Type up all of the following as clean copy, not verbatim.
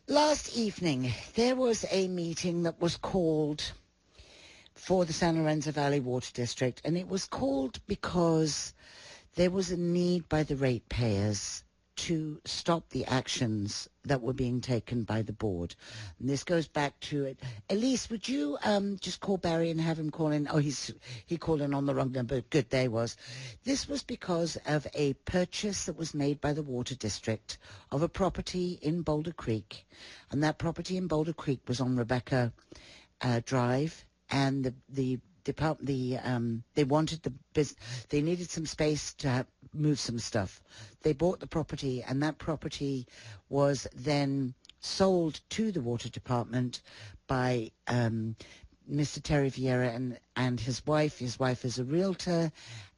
Last evening, there was a meeting that was called for the San Lorenzo Valley Water District, and it was called because there was a need by the ratepayers to stop the actions that were being taken by the board. And this goes back to it. Elise, would you just call Barry and have him call in? Oh, he called in on the wrong number. Good, there he was. This was because of a purchase that was made by the Water District of a property in Boulder Creek. And that property in Boulder Creek was on Rebecca Drive. And they wanted they needed some space to move some stuff. They bought the property, and that property was then sold to the water department by Mr. Terry Vieira and his wife. His wife is a realtor,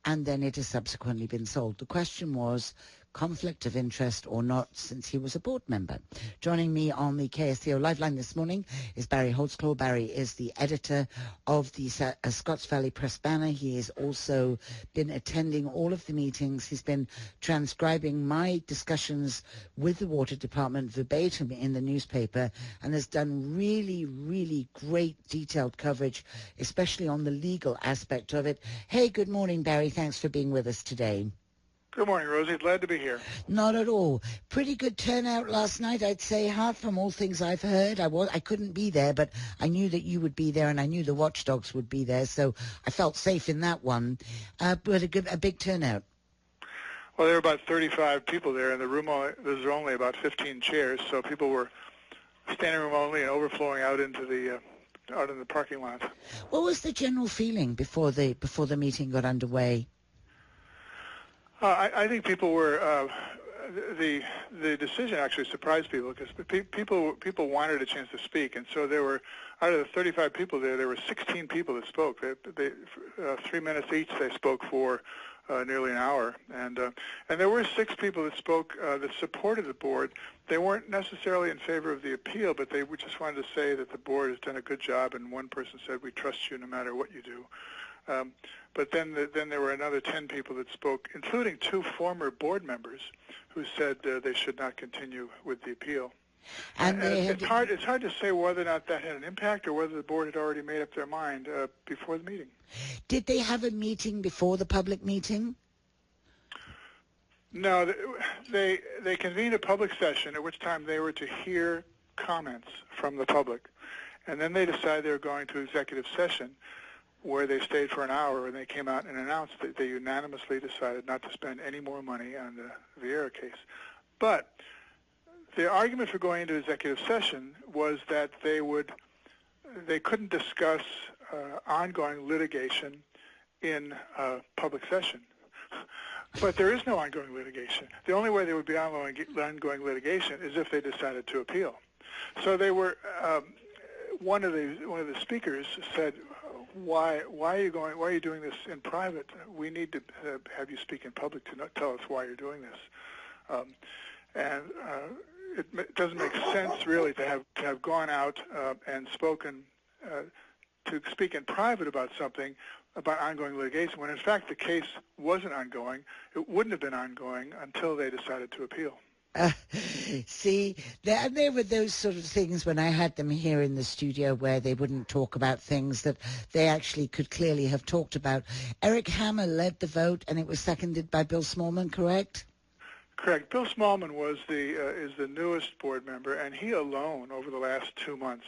and then it has subsequently been sold. The question was conflict of interest or not, since he was a board member. Joining me on the KSCO live line this morning is Barry Holtzclaw. Barry is the editor of the Scotts Valley Press Banner. He has also been attending all of the meetings. He's been transcribing my discussions with the water department verbatim in the newspaper, and has done really, really great detailed coverage, especially on the legal aspect of it. Hey, good morning, Barry. Thanks for being with us today. Good morning, Rosie. Glad to be here. Not at all. Pretty good turnout last night, I'd say, Hart, from all things I've heard. I couldn't be there, but I knew that you would be there, and I knew the watchdogs would be there, so I felt safe in that one. But a big turnout. Well, there were about 35 people there, and the room there's only about 15 chairs, so people were standing room only and overflowing out into the out in the parking lot. What was the general feeling before the meeting got underway? I think people were the decision actually surprised people, because people wanted a chance to speak, and so there were, out of the 35 people there were 16 people that spoke. They 3 minutes each. They spoke for nearly an hour, and there were 6 people that spoke that supported the board. They weren't necessarily in favor of the appeal, but they just wanted to say that the board has done a good job, and one person said, "We trust you no matter what you do." But then there were another 10 people that spoke, including 2 former board members who said they should not continue with the appeal. And it's hard to say whether or not that had an impact, or whether the board had already made up their mind before the meeting. Did they have a meeting before the public meeting? No, they convened a public session, at which time they were to hear comments from the public. And then they decided they were going to executive session, where they stayed for an hour, and they came out and announced that they unanimously decided not to spend any more money on the Vieira case. But the argument for going into executive session was that they couldn't discuss ongoing litigation in public session. But there is no ongoing litigation. The only way there would be ongoing litigation is if they decided to appeal. So they were. One of the speakers said, Why are you doing this in private? We need to have you speak in public to tell us why you're doing this. It doesn't make sense really to have gone out and spoken to speak in private about something, about ongoing litigation, when in fact the case wasn't ongoing. It wouldn't have been ongoing until they decided to appeal. See, there were those sort of things when I had them here in the studio where they wouldn't talk about things that they actually could clearly have talked about. Eric Hammer led the vote, and it was seconded by Bill Smallman, correct? Correct. Bill Smallman is the newest board member, and he alone over the last 2 months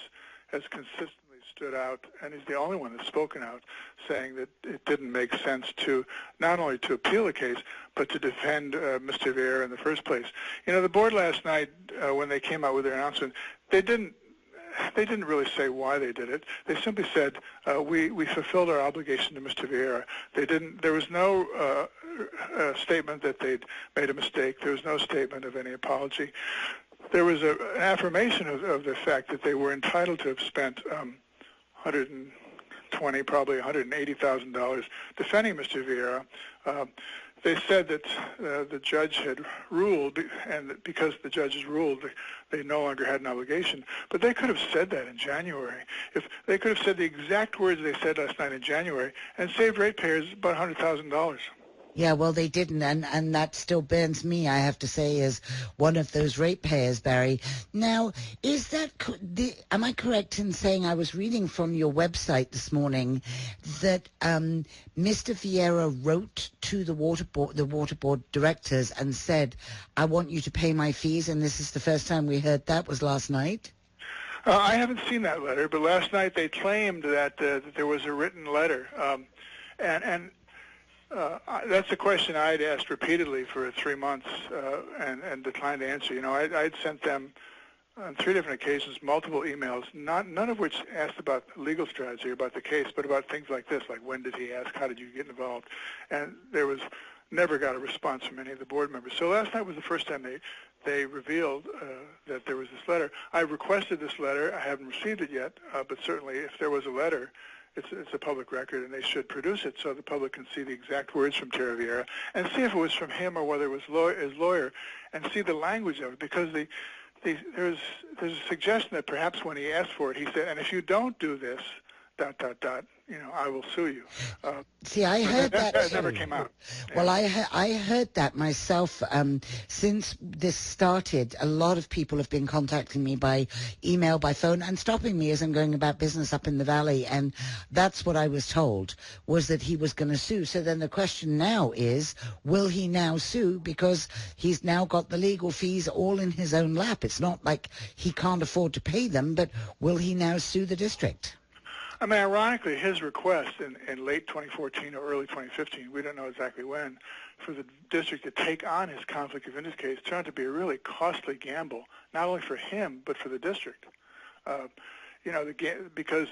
has consistently stood out, and he's the only one that's spoken out, saying that it didn't make sense to not only to appeal the case, but to defend Mr. Vieira in the first place. You know, the board last night, when they came out with their announcement, they didn't really say why they did it. They simply said, we fulfilled our obligation to Mr. Vieira. There was no statement that they'd made a mistake. There was no statement of any apology. There was an affirmation of the fact that they were entitled to have spent $120,000, probably $180,000 defending Mr. Vieira. They said that the judge had ruled, and that because the judge has ruled, they no longer had an obligation. But they could have said that in January. If they could have said the exact words they said last night in January and saved ratepayers about $100,000. Yeah, well, they didn't, and that still burns me, I have to say, as one of those ratepayers, Barry. Now, is that, am I correct in saying, I was reading from your website this morning, that Mr. Vieira wrote to the water board directors and said, I want you to pay my fees, and this is the first time we heard that was last night? I haven't seen that letter, but last night they claimed that there was a written letter, and that's a question I'd asked repeatedly for 3 months and declined to answer. You know, I'd sent them on 3 different occasions multiple emails, none of which asked about legal strategy or about the case, but about things like this, like when did he ask, how did you get involved, and there was never got a response from any of the board members. So last night was the first time they revealed that there was this letter. I requested this letter. I haven't received it yet, but certainly if there was a letter, it's a public record, and they should produce it so the public can see the exact words from Terry Vieira and see if it was from him or whether it was his lawyer, and see the language of it, because there's a suggestion that perhaps when he asked for it, he said, and if you don't do this, ... you know, I will sue you. See, I heard that. That never came out. Well, yeah. I heard that myself. Since this started, a lot of people have been contacting me by email, by phone, and stopping me as I'm going about business up in the valley. And that's what I was told, was that he was going to sue. So then the question now is, will he now sue? Because he's now got the legal fees all in his own lap. It's not like he can't afford to pay them, but will he now sue the district? I mean, ironically, his request in late 2014 or early 2015, we don't know exactly when, for the district to take on his conflict of interest case turned out to be a really costly gamble, not only for him, but for the district. You know, because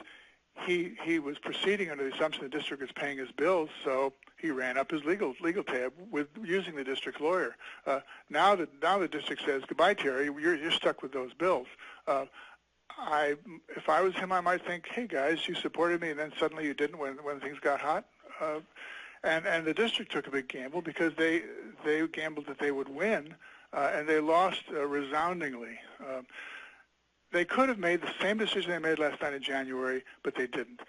he was proceeding under the assumption the district was paying his bills, so he ran up his legal tab with using the district's lawyer. Now the district says, goodbye, Terry, you're stuck with those bills. If I was him, I might think, hey guys, you supported me, and then suddenly you didn't when things got hot. And the district took a big gamble because they gambled that they would win, and they lost resoundingly. They could have made the same decision they made last night in January, but they didn't.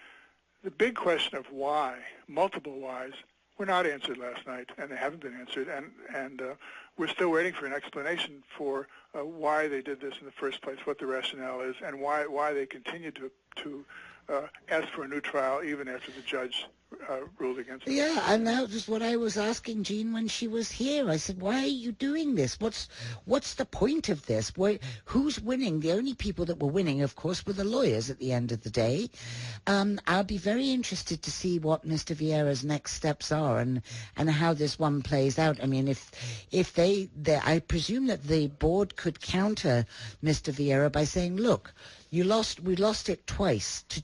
The big question of why, multiple whys, were not answered last night, and they haven't been answered, and we're still waiting for an explanation for why they did this in the first place, what the rationale is, and why they continue to ask for a new trial even after the judge ruled against them. Yeah, and that was what I was asking Jean when she was here. I said, why are you doing this? What's the point of this? Who's winning? The only people that were winning, of course, were the lawyers at the end of the day. I'll be very interested to see what Mr. Vieira's next steps are and how this one plays out. I mean, if I presume that the board could counter Mr. Vieira by saying, look, we lost it twice to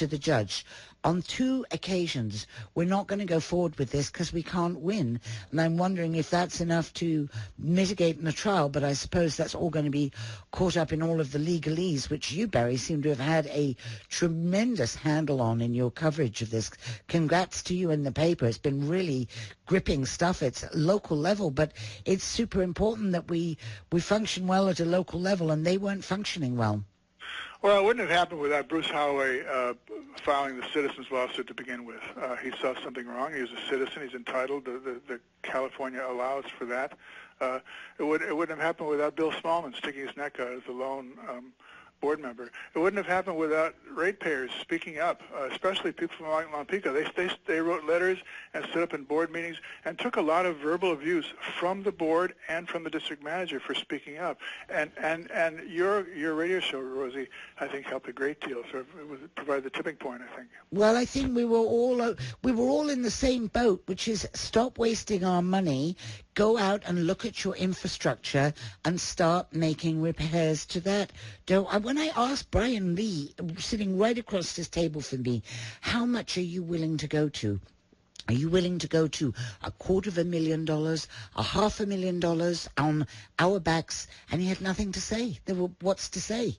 the judge. On 2 occasions, we're not going to go forward with this because we can't win. And I'm wondering if that's enough to mitigate in the trial, but I suppose that's all going to be caught up in all of the legalese, which you, Barry, seem to have had a tremendous handle on in your coverage of this. Congrats to you in the paper. It's been really gripping stuff. It's local level, but it's super important that we function well at a local level, and they weren't functioning well. Well, it wouldn't have happened without Bruce Holloway filing the citizens lawsuit to begin with. He saw something wrong. He was a citizen. He's entitled. The California allows for that. It wouldn't have happened without Bill Smallman sticking his neck out as a lone board member. It wouldn't have happened without ratepayers speaking up, especially people from Lompico. They wrote letters and stood up in board meetings and took a lot of verbal abuse from the board and from the district manager for speaking up. And your radio show, Rosie, I think helped a great deal. So it provided the tipping point, I think. Well, I think we were all in the same boat, which is stop wasting our money, go out and look at your infrastructure and start making repairs to that. When I asked Brian Lee, sitting right across this table from me, how much are you willing to go to? Are you willing to go to $250,000, $500,000 on our backs? And he had nothing to say. What's to say?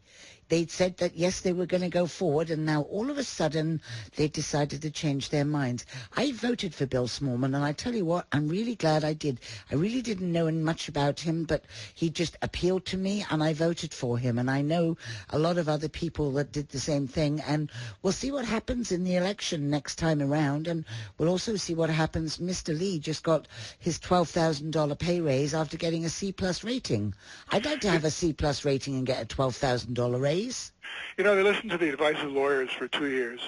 They'd said that, yes, they were going to go forward, and now all of a sudden they decided to change their minds. I voted for Bill Smallman, and I tell you what, I'm really glad I did. I really didn't know much about him, but he just appealed to me, and I voted for him. And I know a lot of other people that did the same thing, and we'll see what happens in the election next time around, and we'll also also see what happens. Mr. Lee just got his $12,000 pay raise after getting a C-plus rating. I'd like to have a C-plus rating and get a $12,000 raise. You know, they listened to the advice of lawyers for 2 years,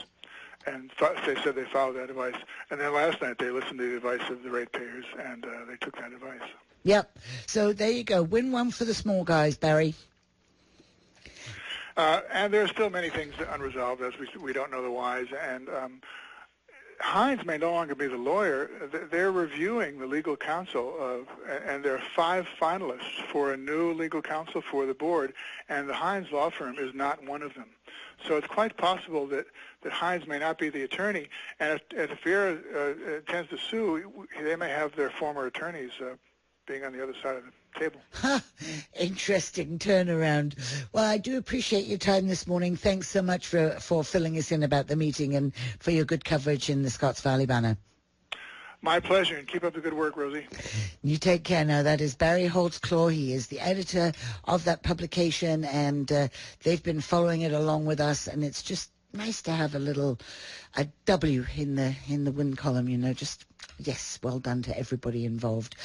and they said they followed that advice. And then last night they listened to the advice of the ratepayers, and they took that advice. Yep. So there you go. Win one for the small guys, Barry. And there are still many things unresolved, as we don't know the whys. And Hines may no longer be the lawyer. They're reviewing the legal counsel, and there are 5 finalists for a new legal counsel for the board, and the Hines law firm is not one of them. So it's quite possible that Hines may not be the attorney, and if Vera intends to sue, they may have their former attorneys being on the other side of the table. Interesting turnaround. Well, I do appreciate your time this morning. Thanks so much for filling us in about the meeting and for your good coverage in the Scotts Valley Banner. My pleasure, and keep up the good work, Rosie. You take care now. That is Barry Holtzclaw. He is the editor of that publication, and they've been following it along with us, and it's just nice to have a W in the win column, you know. Just, yes, well done to everybody involved.